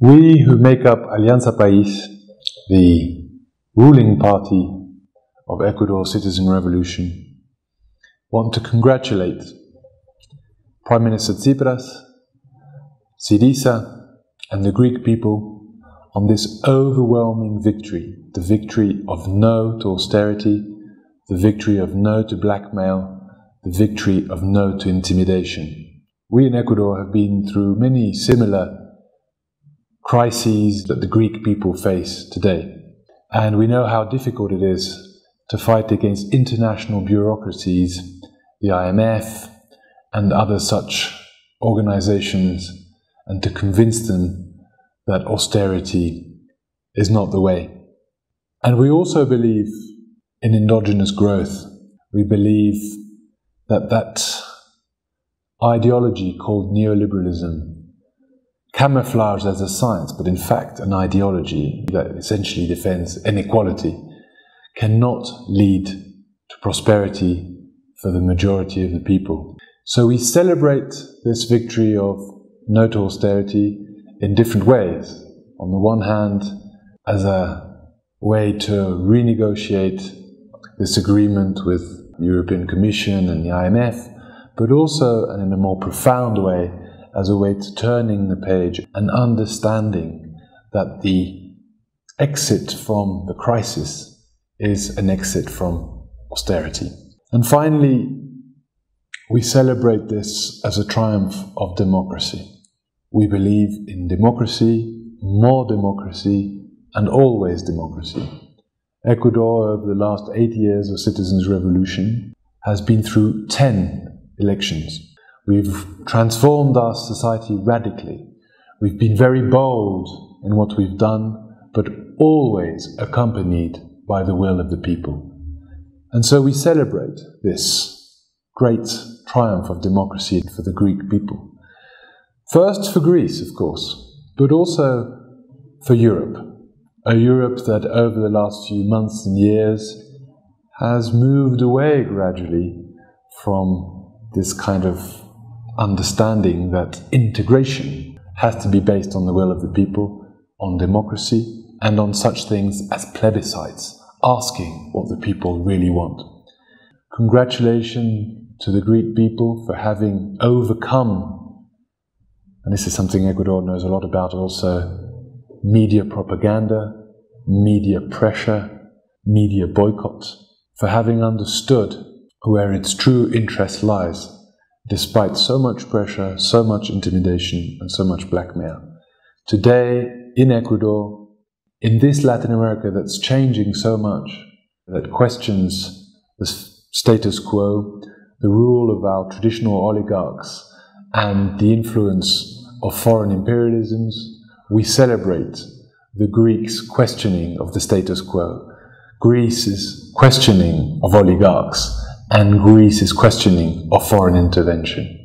We who make up Alianza PAIS, the ruling party of Ecuador's citizen revolution, want to congratulate Prime Minister Tsipras, SYRIZA and the Greek people on this overwhelming victory, the victory of no to austerity, the victory of no to blackmail, the victory of no to intimidation. We in Ecuador have been through many similar crises that the Greek people face today, and we know how difficult it is to fight against international bureaucracies, the IMF and other such organizations, and to convince them that austerity is not the way. And we also believe in endogenous growth. We believe that that ideology called neoliberalism, camouflaged as a science, but in fact an ideology that essentially defends inequality, cannot lead to prosperity for the majority of the people. So we celebrate this victory of no to austerity in different ways. On the one hand, as a way to renegotiate this agreement with the European Commission and the IMF, but also, and in a more profound way, as a way to turning the page and understanding that the exit from the crisis is an exit from austerity. And finally, we celebrate this as a triumph of democracy. We believe in democracy, more democracy, and always democracy. Ecuador, over the last 8 years of citizens' revolution, has been through 10 elections. We've transformed our society radically. We've been very bold in what we've done, but always accompanied by the will of the people. And so we celebrate this great triumph of democracy for the Greek people. First for Greece, of course, but also for Europe. A Europe that over the last few months and years has moved away gradually from this kind of understanding that integration has to be based on the will of the people, on democracy, and on such things as plebiscites, asking what the people really want. Congratulations to the Greek people for having overcome, and this is something Ecuador knows a lot about also, media propaganda, media pressure, media boycott, for having understood where its true interest lies, despite so much pressure, so much intimidation, and so much blackmail. Today, in Ecuador, in this Latin America that's changing so much, that questions the status quo, the rule of our traditional oligarchs, and the influence of foreign imperialisms, we celebrate the Greeks' questioning of the status quo, Greece's questioning of oligarchs, and Greece's questioning of foreign intervention.